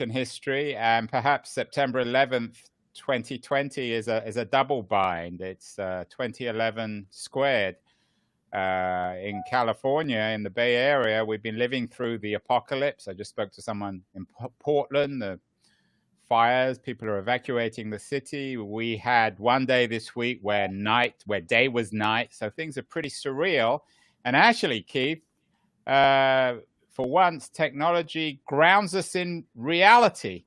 in history, and perhaps September 11th, 2020 is a double bind. It's 2011 squared. In California, in the Bay Area, we've been living through the apocalypse. I just spoke to someone in Portland. The fires, people are evacuating the city. We had one day this week where day was night, so things are pretty surreal. And actually, Keith, for once, technology grounds us in reality.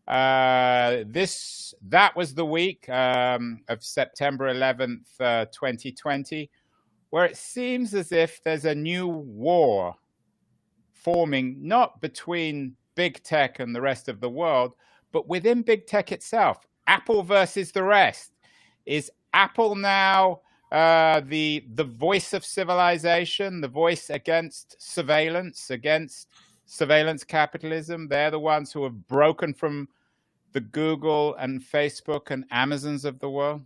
That was the week of September 11th, 2020, where it seems as if there's a new war forming, not between big tech and the rest of the world, but within big tech itself. Apple versus the rest. Is Apple now the voice of civilization, the voice against surveillance capitalism? They're the ones who have broken from the Google and Facebook and Amazons of the world.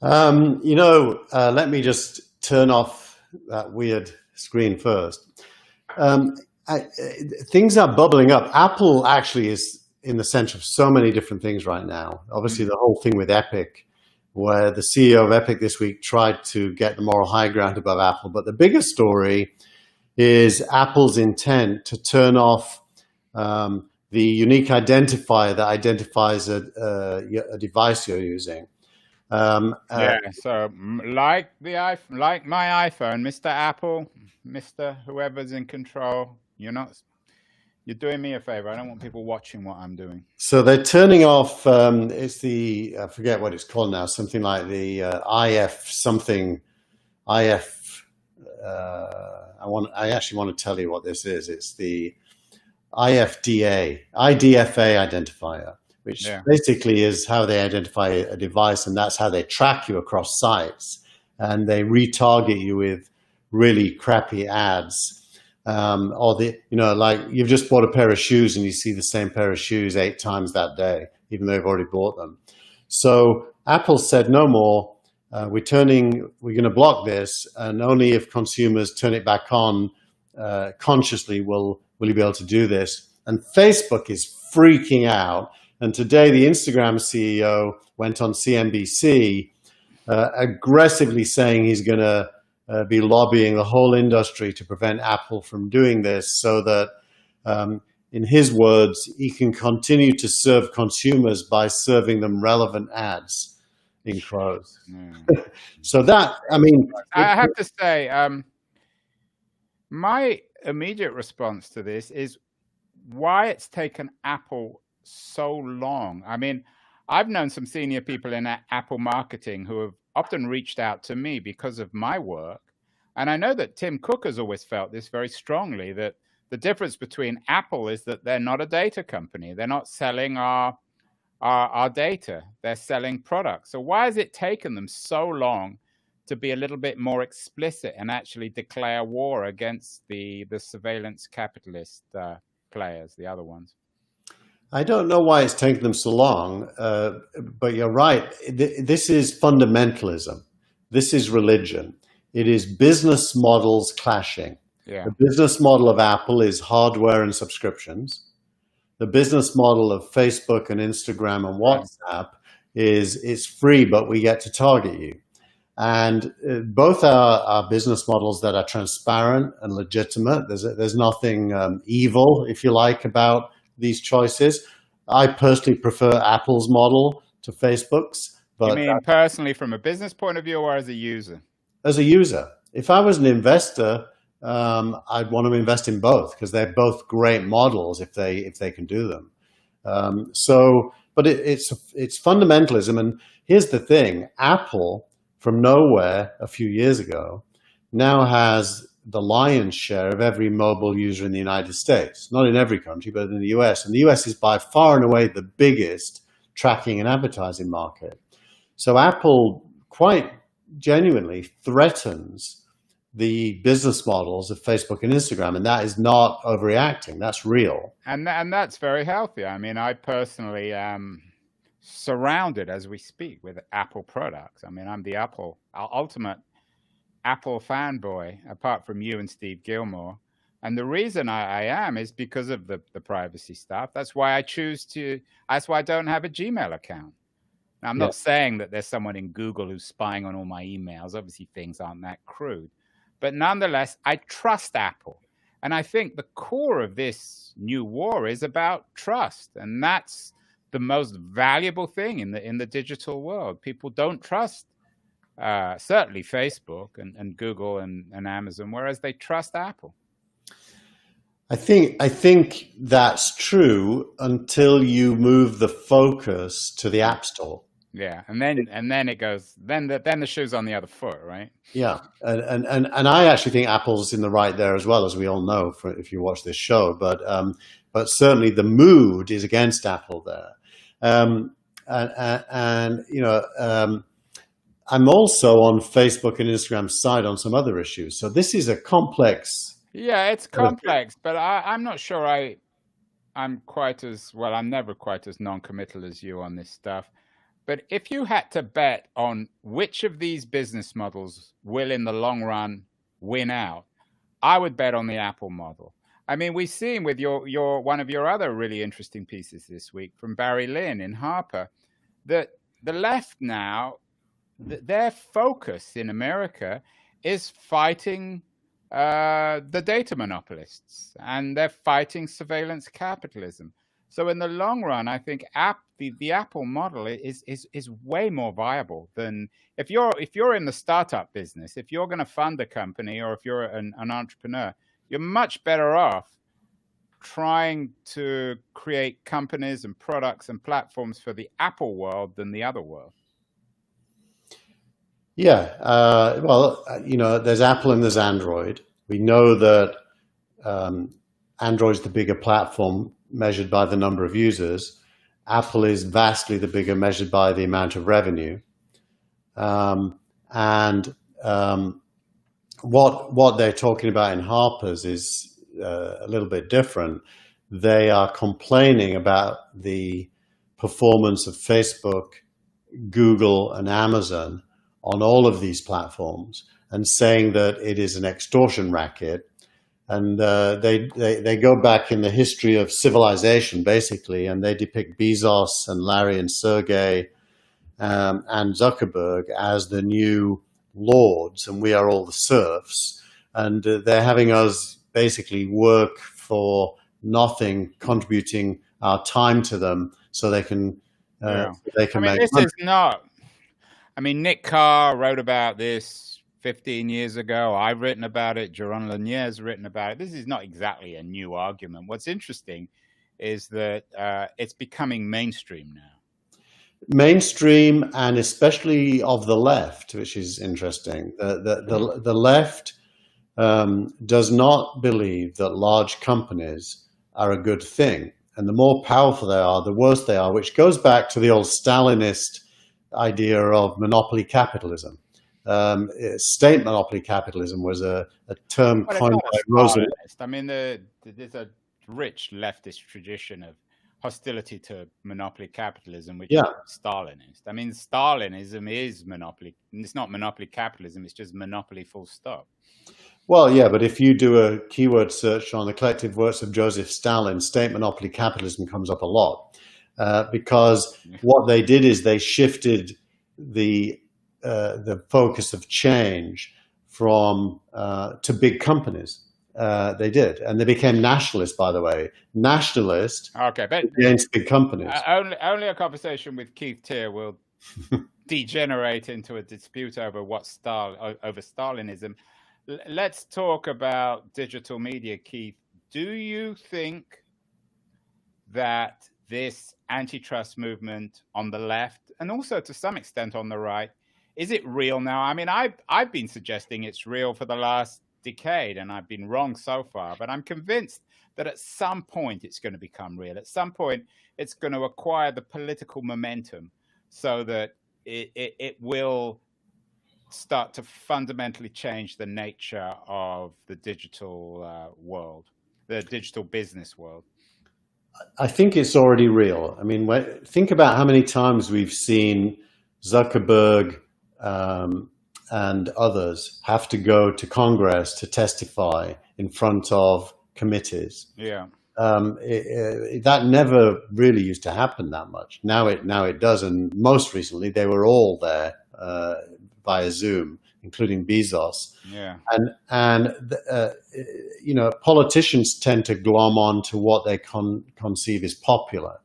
Let me just turn off that weird screen first. Things are bubbling up. Apple actually is in the center of so many different things right now. Obviously, the whole thing with Epic, where the CEO of Epic this week tried to get the moral high ground above Apple. But the bigger story is Apple's intent to turn off the unique identifier that identifies a device you're using. So like my iPhone, Mr. Apple, Mr. whoever's in control, you're doing me a favor. I don't want people watching what I'm doing. So they're turning off, it's I forget what it's called now, something like the I actually want to tell you what this is. It's the IDFA identifier, which basically is how they identify a device, and that's how they track you across sites, and they retarget you with really crappy ads. Like you've just bought a pair of shoes and you see the same pair of shoes 8 times that day, even though you've already bought them. So Apple said no more. We're going to block this, and only if consumers turn it back on consciously will you be able to do this. And Facebook is freaking out. And today the Instagram CEO went on CNBC aggressively saying he's going to be lobbying the whole industry to prevent Apple from doing this, so that, in his words, he can continue to serve consumers by serving them relevant ads, in quotes. So that, I have to say, my immediate response to this is why it's taken Apple so long. I've known some senior people in Apple marketing who have often reached out to me because of my work. And I know that Tim Cook has always felt this very strongly, that the difference between Apple is that they're not a data company. They're not selling our data. They're selling products. So why has it taken them so long to be a little bit more explicit and actually declare war against the surveillance capitalist players, the other ones? I don't know why it's taken them so long, but you're right. This is fundamentalism. This is religion. It is business models clashing. Yeah. The business model of Apple is hardware and subscriptions. The business model of Facebook and Instagram and WhatsApp is it's free, but we get to target you. And both are business models that are transparent and legitimate. There's nothing evil, if you like, about these choices. I personally prefer Apple's model to Facebook's. But you mean personally from a business point of view or as a user? As a user. If I was an investor, I'd want to invest in both because they're both great models if they can do them. But it's fundamentalism. And here's the thing: Apple, from nowhere a few years ago, now has the lion's share of every mobile user in the United States. Not in every country, but in the US. And the US is by far and away the biggest tracking and advertising market. So Apple quite genuinely threatens the business models of Facebook and Instagram, and that is not overreacting. That's real. And that's very healthy. I personally am surrounded as we speak with Apple products. I'm the ultimate Apple fanboy, apart from you and Steve Gilmore. And the reason I am is because of the privacy stuff. That's why that's why I don't have a Gmail account. Now, I'm Yeah. not saying that there's someone in Google who's spying on all my emails. Obviously, things aren't that crude. But nonetheless, I trust Apple. And I think the core of this new war is about trust. And that's the most valuable thing in the digital world. People don't trust certainly Facebook and Google and Amazon, whereas they trust Apple. I think that's true until you move the focus to the App Store. Yeah, and then it goes. Then the shoe's on the other foot, right? Yeah, and I actually think Apple's in the right there as well, as we all know if you watch this show. But certainly the mood is against Apple there, and you know, I'm also on Facebook and Instagram's side on some other issues. So this is a complex. Yeah, it's complex, but I'm not sure I'm quite as well. I'm never quite as non-committal as you on this stuff. But if you had to bet on which of these business models will in the long run win out, I would bet on the Apple model. I mean, we've seen with your one of your other really interesting pieces this week from Barry Lynn in Harper that the left now, their focus in America is fighting the data monopolists, and they're fighting surveillance capitalism. So in the long run, I think the Apple model is way more viable than if you're in the startup business. If you're going to fund a company, or if you're an entrepreneur, you're much better off trying to create companies and products and platforms for the Apple world than the other world. Yeah, well, you know, there's Apple and there's Android. We know that Android's the bigger platform measured by the number of users. Apple is vastly the bigger measured by the amount of revenue. What they're talking about in Harper's is a little bit different. They are complaining about the performance of Facebook, Google, and Amazon on all of these platforms, and saying that it is an extortion racket. And they go back in the history of civilization, basically, and they depict Bezos and Larry and Sergey and Zuckerberg as the new lords, and we are all the serfs. And they're having us basically work for nothing, contributing our time to them so they can make money. This is not. I mean, Nick Carr wrote about this 15 years ago. I've written about it. Jaron Lanier's written about it. This is not exactly a new argument. What's interesting is that it's becoming mainstream now. Mainstream, and especially of the left, which is interesting. The left does not believe that large companies are a good thing. And the more powerful they are, the worse they are, which goes back to the old Stalinist idea of monopoly capitalism. State monopoly capitalism was a term coined by Roosevelt. I mean, there's a rich leftist tradition of hostility to monopoly capitalism, which is Stalinist. I mean, Stalinism is monopoly. It's not monopoly capitalism. It's just monopoly full stop. Well, yeah, but if you do a keyword search on the collective works of Joseph Stalin, state monopoly capitalism comes up a lot. Because what they did is they shifted the focus of change from to big companies. They did, and they became nationalist. By the way, nationalist against big companies. Only a conversation with Keith Teare will degenerate into a dispute over over Stalinism. Let's talk about digital media, Keith. Do you think that this antitrust movement on the left, and also to some extent on the right, is it real now? I mean, I've been suggesting it's real for the last decade, and I've been wrong so far, but I'm convinced that at some point it's going to become real. At some point it's going to acquire the political momentum so that it will start to fundamentally change the nature of the digital world, the digital business world. I think it's already real. I mean, think about how many times we've seen Zuckerberg and others have to go to Congress to testify in front of committees. Yeah. That never really used to happen that much. Now it does, and most recently they were all there via Zoom, including Bezos. Yeah. And politicians tend to glom on to what they conceive is popular.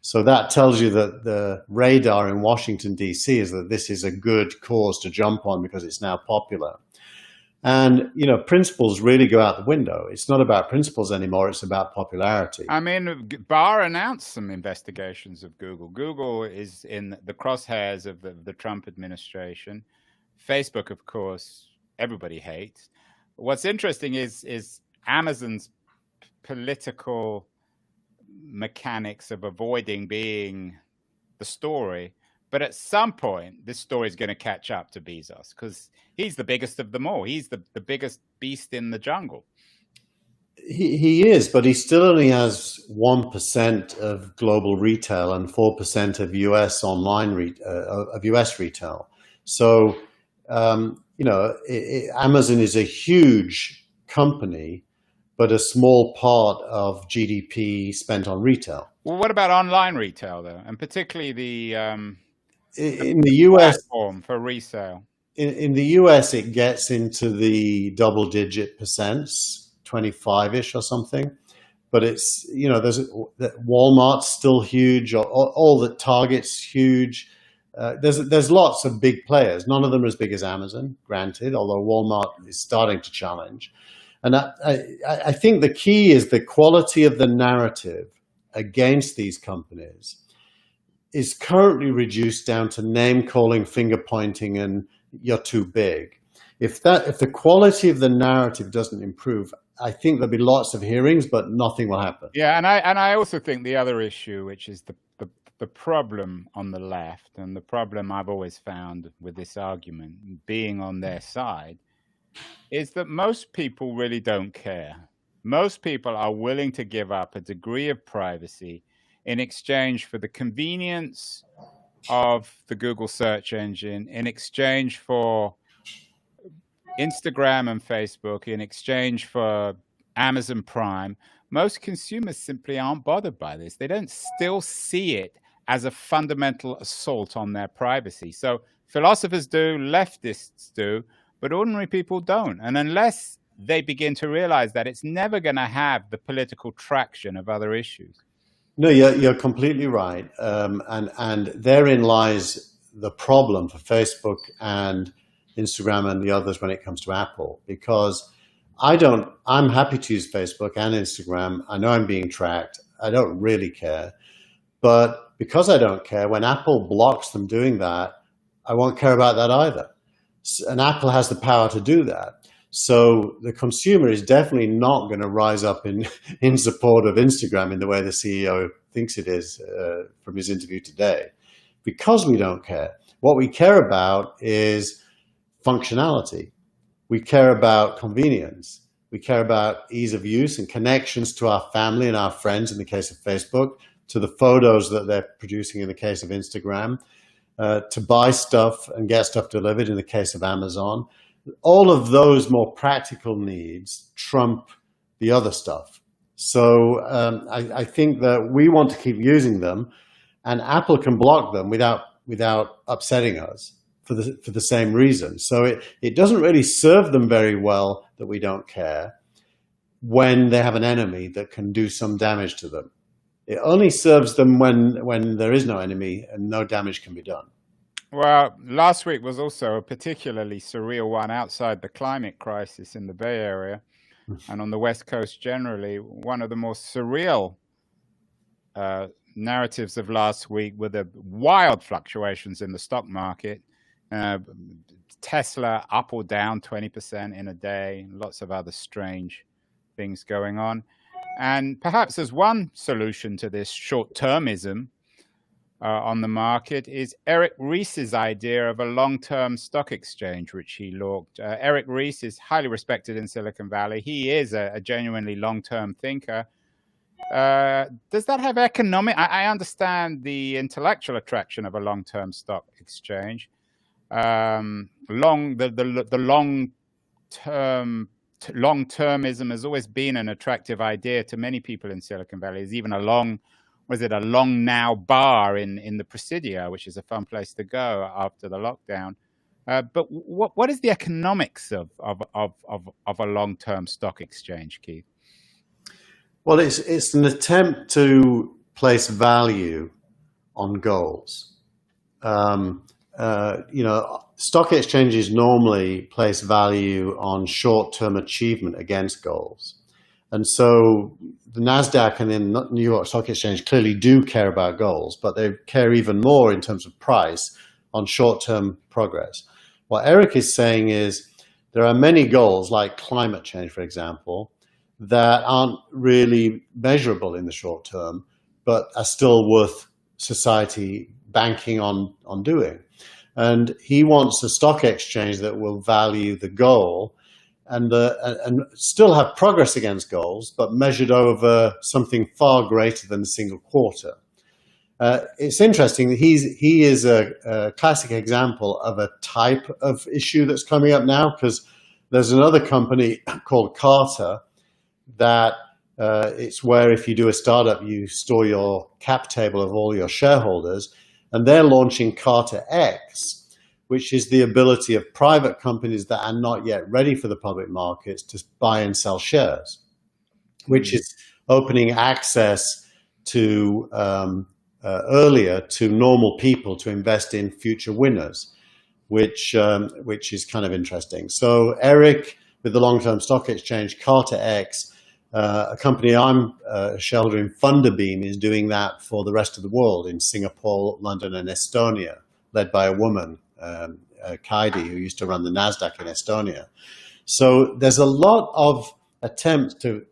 So that tells you that the radar in Washington, D.C. is that this is a good cause to jump on because it's now popular. And, principles really go out the window. It's not about principles anymore. It's about popularity. I mean, Barr announced some investigations of Google. Google is in the crosshairs of the Trump administration. Facebook, of course, everybody hates. What's interesting is Amazon's political mechanics of avoiding being the story. But at some point, this story is going to catch up to Bezos because he's the biggest of them all. He's the biggest beast in the jungle. He is, but he still only has 1% of global retail and 4% of US online of US retail. So, Amazon is a huge company, but a small part of GDP spent on retail. Well, what about online retail, though, and particularly the in the US platform for resale? In the US, it gets into the double-digit percents, 25-ish or something. But it's there's Walmart's still huge. All the Target's huge. There's lots of big players. None of them are as big as Amazon, granted. Although Walmart is starting to challenge. And I think the key is the quality of the narrative against these companies is currently reduced down to name calling, finger pointing, and you're too big. If the quality of the narrative doesn't improve, I think there'll be lots of hearings, but nothing will happen. Yeah, and I also think the other issue, which is the problem on the left, and the problem I've always found with this argument being on their side, is that most people really don't care. Most people are willing to give up a degree of privacy in exchange for the convenience of the Google search engine, in exchange for Instagram and Facebook, in exchange for Amazon Prime. Most consumers simply aren't bothered by this. They don't still see it as a fundamental assault on their privacy. So philosophers do, leftists do, but ordinary people don't. And unless they begin to realize that, it's never going to have the political traction of other issues. No, you're completely right. And therein lies the problem for Facebook and Instagram and the others when it comes to Apple, because I'm happy to use Facebook and Instagram. I know I'm being tracked. I don't really care. But because I don't care, when Apple blocks them doing that, I won't care about that either. And Apple has the power to do that. So the consumer is definitely not going to rise up in support of Instagram in the way the CEO thinks it is from his interview today, because we don't care. What we care about is functionality. We care about convenience. We care about ease of use and connections to our family and our friends in the case of Facebook, to the photos that they're producing in the case of Instagram, to buy stuff and get stuff delivered in the case of Amazon. All of those more practical needs trump the other stuff. So I think that we want to keep using them, and Apple can block them without upsetting us for the same reason. So it doesn't really serve them very well that we don't care when they have an enemy that can do some damage to them. It only serves them when there is no enemy and no damage can be done. Well, last week was also a particularly surreal one outside the climate crisis in the Bay Area and on the West Coast generally. One of the more surreal narratives of last week were the wild fluctuations in the stock market. Tesla up or down 20% in a day, lots of other strange things going on. And perhaps as one solution to this short-termism on the market is Eric Ries's idea of a long-term stock exchange, which he launched. Eric Ries is highly respected in Silicon Valley. He is a genuinely long-term thinker. Does that have economic? I understand the intellectual attraction of a long-term stock exchange. The long termism has always been an attractive idea to many people in Silicon Valley. There's even a long now bar in the Presidio, which is a fun place to go after the lockdown. But what is the economics of a long-term stock exchange, Keith? Well, it's an attempt to place value on goals. Stock exchanges normally place value on short-term achievement against goals. And so the NASDAQ and the New York Stock Exchange clearly do care about goals, but they care even more in terms of price on short-term progress. What Eric is saying is there are many goals, like climate change, for example, that aren't really measurable in the short term, but are still worth society banking on doing. And he wants a stock exchange that will value the goal and still have progress against goals, but measured over something far greater than a single quarter. It's interesting that he is a classic example of a type of issue that's coming up now, because there's another company called Carter that it's where if you do a startup, you store your cap table of all your shareholders, and they're launching Carter X, which is the ability of private companies that are not yet ready for the public markets to buy and sell shares, which is opening access to earlier to normal people to invest in future winners, which is kind of interesting. So Eric, with the long-term stock exchange, Carter X, a company I'm a shareholder in, Funderbeam, is doing that for the rest of the world in Singapore, London, and Estonia, led by a woman, Kaidi, who used to run the NASDAQ in Estonia. So there's a lot of attempts to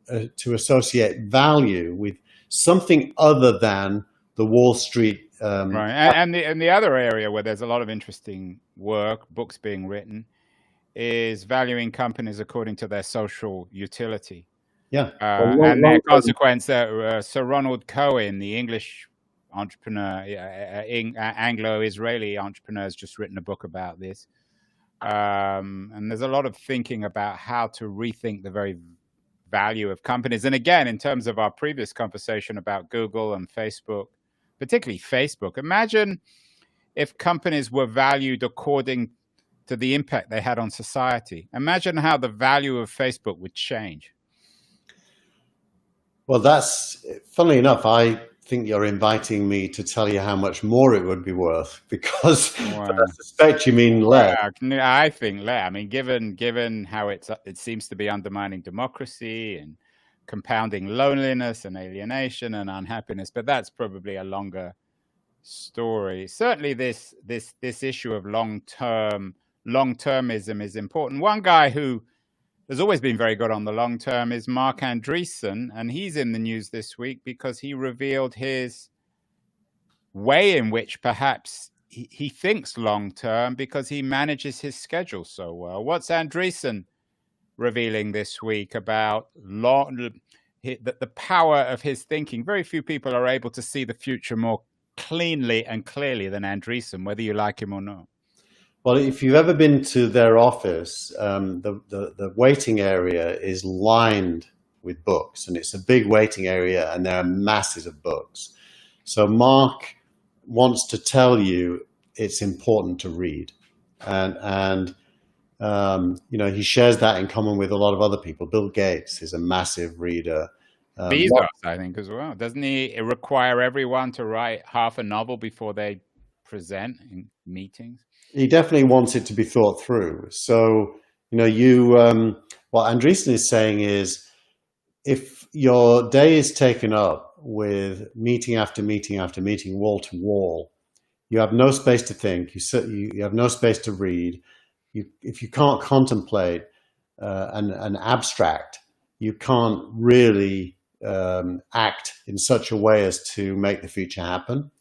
associate value with something other than the Wall Street. Right, and the other area where there's a lot of interesting work, books being written, is valuing companies according to their social utility. Yeah, and their consequence. Sir Ronald Cohen, the English entrepreneur, Anglo-Israeli entrepreneur, has just written a book about this. And there's a lot of thinking about how to rethink the very value of companies. And again, in terms of our previous conversation about Google and Facebook, particularly Facebook, imagine if companies were valued according to the impact they had on society. Imagine how the value of Facebook would change. Well, that's, funnily enough, I think you're inviting me to tell you how much more it would be worth, because I suspect you mean less. I think less. I mean, given how it seems to be undermining democracy and compounding loneliness and alienation and unhappiness, but that's probably a longer story. Certainly, this issue of long-termism is important. One guy who has always been very good on the long term is Marc Andreessen, and he's in the news this week because he revealed his way in which perhaps he thinks long term because he manages his schedule so well. What's Andreessen revealing this week about the power of his thinking? Very few people are able to see the future more cleanly and clearly than Andreessen, whether you like him or not. Well, if you've ever been to their office, the waiting area is lined with books, and it's a big waiting area, and there are masses of books. So Mark wants to tell you it's important to read, and he shares that in common with a lot of other people. Bill Gates is a massive reader. Bezos, I think, as well. Doesn't he require everyone to write half a novel before they present in meetings? He definitely wants it to be thought through. So, what Andreessen is saying is, if your day is taken up with meeting after meeting after meeting, wall to wall, you have no space to think, you have no space to read. If you can't contemplate an abstract, you can't really act in such a way as to make the future happen.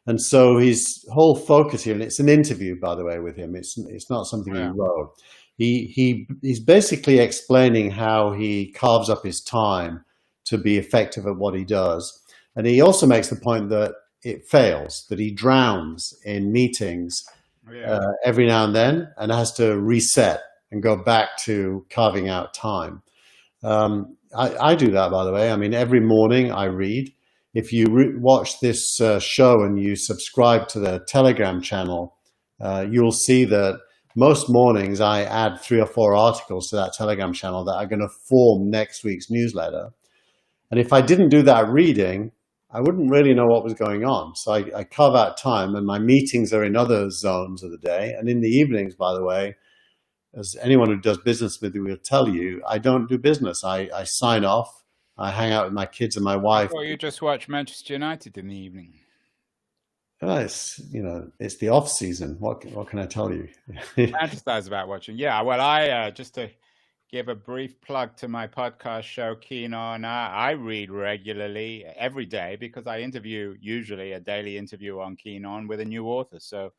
And so his whole focus here, and it's an interview, by the way, with him. It's not something he wrote. He's basically explaining how he carves up his time to be effective at what he does. And he also makes the point that it fails, that he drowns in meetings Yeah. every now and then, and has to reset and go back to carving out time. I do that, by the way. I mean, every morning I read. If you watch this show and you subscribe to the Telegram channel, you'll see that most mornings I add 3 or 4 articles to that Telegram channel that are going to form next week's newsletter. And if I didn't do that reading, I wouldn't really know what was going on. So I carve out time, and my meetings are in other zones of the day. And in the evenings, by the way, as anyone who does business with me will tell you, I don't do business. I sign off. I hang out with my kids and my wife. Or you just watch Manchester United in the evening. It's the off season. What can I tell you? Fantasize about watching. Yeah. Well, I just to give a brief plug to my podcast show, Keen On. I read regularly every day because I interview usually a daily interview on Keen On with a new author. So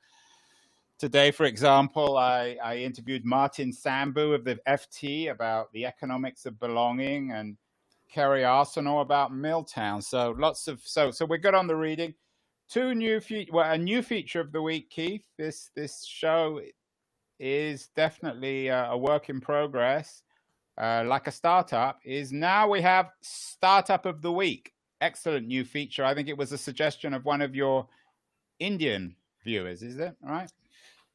today, for example, I interviewed Martin Sambu of the FT about the economics of belonging, and Kerry Arsenal about Milltown. So so we're good on the reading. A new feature of the week, Keith. This show is definitely a work in progress. Like a startup, is now we have Startup of the Week. Excellent new feature. I think it was a suggestion of one of your Indian viewers, is it right?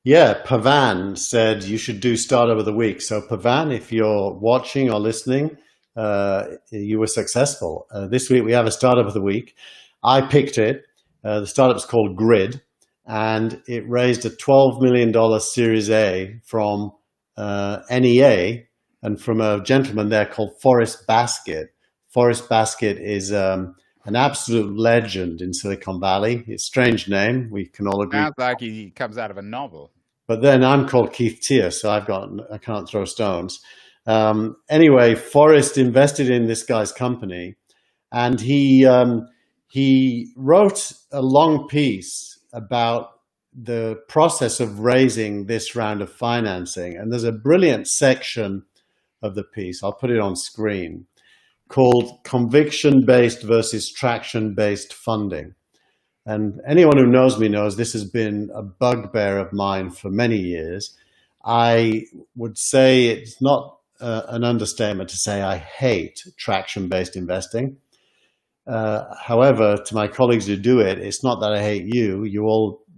Yeah, Pavan said you should do Startup of the Week. So Pavan, if you're watching or listening, you were successful. This week we have a Startup of the Week. I picked it. The startup's called Grid, and it raised a $12 million Series A from NEA and from a gentleman there called Forrest Baskett. Forrest Baskett is an absolute legend in Silicon Valley. It's a strange name. We can all agree. Sounds like he comes out of a novel. But then I'm called Keith Tier, so I can't throw stones. Anyway, Forrest invested in this guy's company, and he wrote a long piece about the process of raising this round of financing. And there's a brilliant section of the piece, I'll put it on screen, called Conviction-Based versus Traction-Based Funding. And anyone who knows me knows this has been a bugbear of mine for many years. I would say it's not an understatement to say I hate traction-based investing. However, to my colleagues who do it, it's not that I hate you.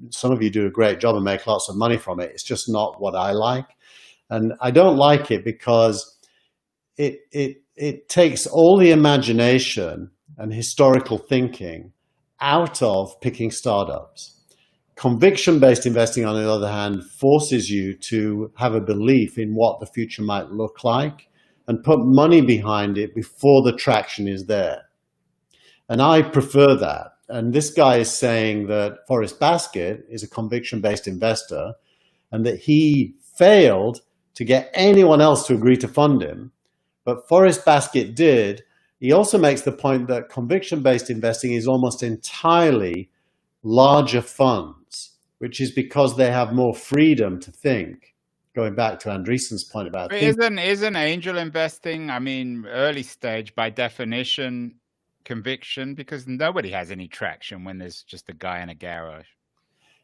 Some of you do a great job and make lots of money from it. It's just not what I like. And I don't like it because it takes all the imagination and historical thinking out of picking startups. Conviction-based investing, on the other hand, forces you to have a belief in what the future might look like and put money behind it before the traction is there. And I prefer that. And this guy is saying that Forrest Baskett is a conviction-based investor and that he failed to get anyone else to agree to fund him. But Forrest Baskett did. He also makes the point that conviction-based investing is almost entirely larger funds, which is because they have more freedom to think. Going back to Andreessen's point about isn't angel investing, I mean, early stage by definition, conviction, because nobody has any traction when there's just a guy in a garage.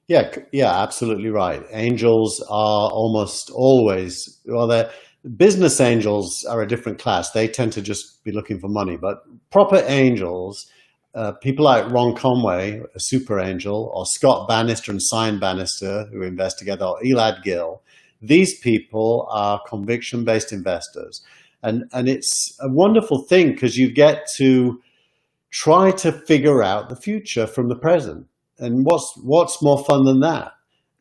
Yeah, absolutely right. Angels are almost always, well, business angels are a different class. They tend to just be looking for money, but proper angels, people like Ron Conway, a super angel, or Scott Bannister and Cyan Bannister, who invest together, or Elad Gil, these people are conviction-based investors. And it's a wonderful thing because you get to try to figure out the future from the present. And what's more fun than that?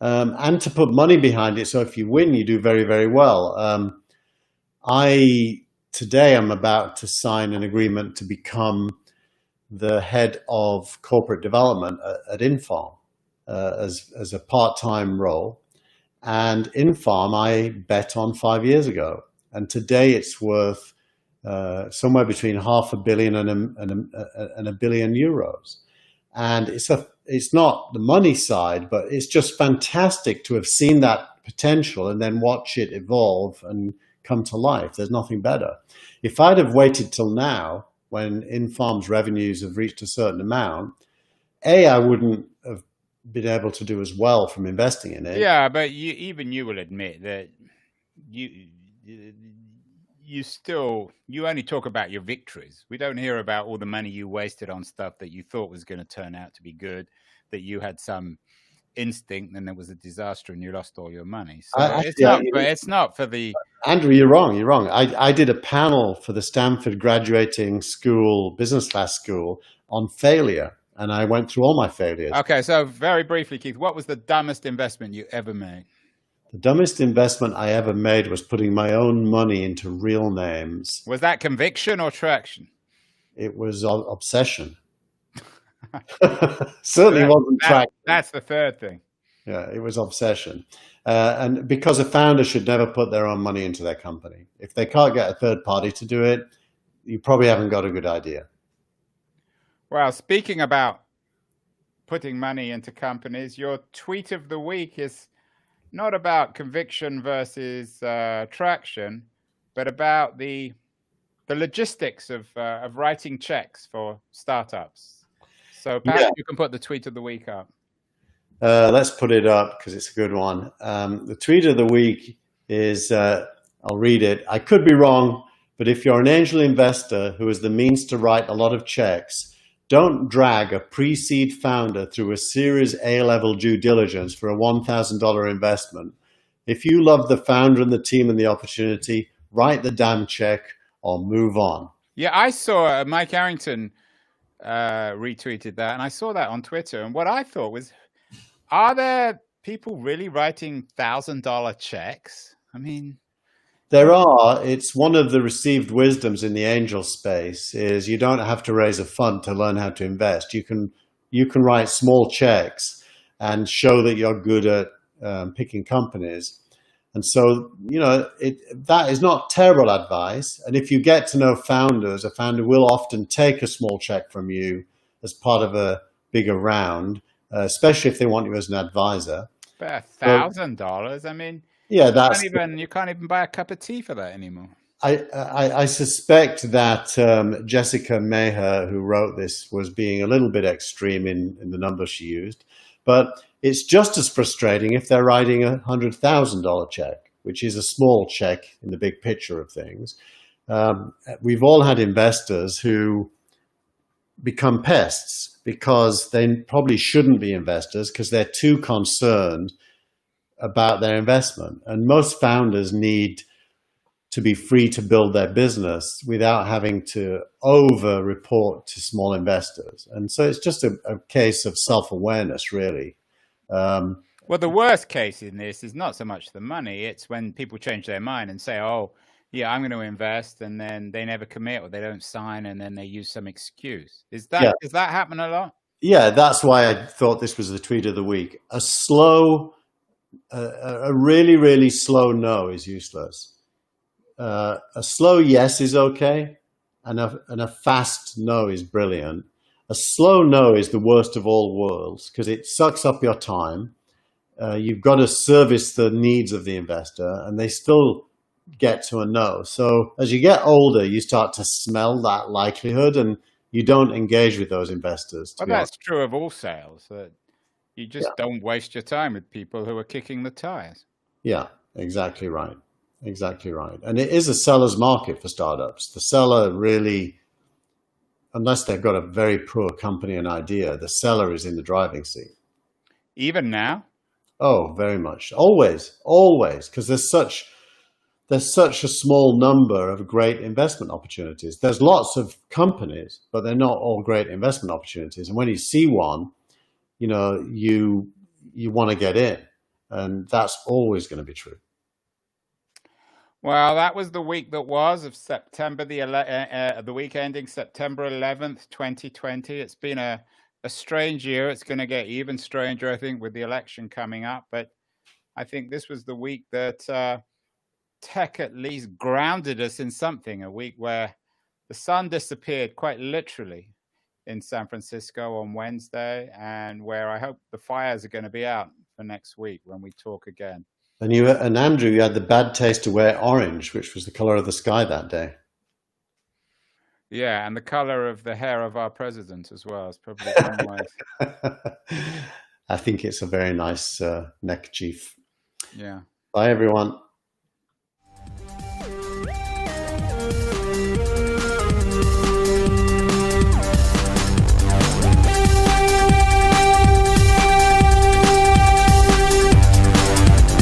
And to put money behind it. So if you win, you do very, very well. Today I'm about to sign an agreement to become the head of corporate development at Infarm as a part-time role. And Infarm I bet on 5 years ago. And today it's worth somewhere between €500 million and €1 billion. And it's not the money side, but it's just fantastic to have seen that potential and then watch it evolve and come to life. There's nothing better. If I'd have waited till now, when Infarm's revenues have reached a certain amount, I wouldn't have been able to do as well from investing in it. Yeah, but you will admit that you you only talk about your victories. We don't hear about all the money you wasted on stuff that you thought was going to turn out to be good, that you had some instinct and there was a disaster and you lost all your money. So it's not for the... Andrew, you're wrong. You're wrong. I did a panel for the Stanford graduating school, business class school, on failure, and I went through all my failures. Okay, so very briefly, Keith, what was the dumbest investment you ever made? The dumbest investment I ever made was putting my own money into real names. Was that conviction or traction? It was obsession. Certainly wasn't traction. That's the third thing. Yeah, it was obsession. And because a founder should never put their own money into their company. If they can't get a third party to do it, you probably haven't got a good idea. Well, speaking about putting money into companies, your tweet of the week is not about conviction versus traction, but about the logistics of writing checks for startups. So perhaps you can put the tweet of the week up. Let's put it up because it's a good one. The tweet of the week is, I'll read it. I could be wrong, but if you're an angel investor who has the means to write a lot of checks, don't drag a pre-seed founder through a Series A level due diligence for a $1,000 investment. If you love the founder and the team and the opportunity, write the damn check or move on. Yeah, I saw Mike Arrington retweeted that, and I saw that on Twitter. And what I thought was, are there people really writing $1,000 checks? I mean... There are. It's one of the received wisdoms in the angel space is you don't have to raise a fund to learn how to invest. You can write small checks and show that you're good at picking companies. And so, that is not terrible advice. And if you get to know founders, a founder will often take a small check from you as part of a bigger round, especially if they want you as an advisor. But $1,000, I mean... Yeah, you can't even buy a cup of tea for that anymore. I suspect that Jessica Maher, who wrote this, was being a little bit extreme in the numbers she used. But it's just as frustrating if they're writing a $100,000 check, which is a small check in the big picture of things. We've all had investors who become pests because they probably shouldn't be investors because they're too concerned about their investment. And most founders need to be free to build their business without having to over-report to small investors. And so it's just a case of self-awareness, really. Well, the worst case in this is not so much the money. It's when people change their mind and say, oh, yeah, I'm going to invest, and then they never commit or they don't sign, and then they use some excuse. Does that happen a lot? Yeah, that's why I thought this was the tweet of the week. A really, really slow no is useless. A slow yes is okay, and a fast no is brilliant. A slow no is the worst of all worlds because it sucks up your time. You've got to service the needs of the investor, and they still get to a no. So as you get older, you start to smell that likelihood, and you don't engage with those investors. Well, that's true of all sales. You just don't waste your time with people who are kicking the tires. Yeah, exactly right. Exactly right. And it is a seller's market for startups. The seller really, unless they've got a very poor company and idea, the seller is in the driving seat. Even now? Oh, very much. Always, because there's such a small number of great investment opportunities. There's lots of companies, but they're not all great investment opportunities. And when you see one, you want to get in, and that's always going to be true. Well, that was the week that was of September, the week ending September 11th, 2020. It's been a strange year. It's going to get even stranger, I think, with the election coming up. But I think this was the week that tech at least grounded us in something, a week where the sun disappeared quite literally in San Francisco on Wednesday, and where I hope the fires are going to be out for next week when we talk again. And Andrew, you had the bad taste to wear orange, which was the color of the sky that day. Yeah, and the color of the hair of our president as well. It's probably one way. I think it's a very nice neckerchief. Yeah. Bye, everyone.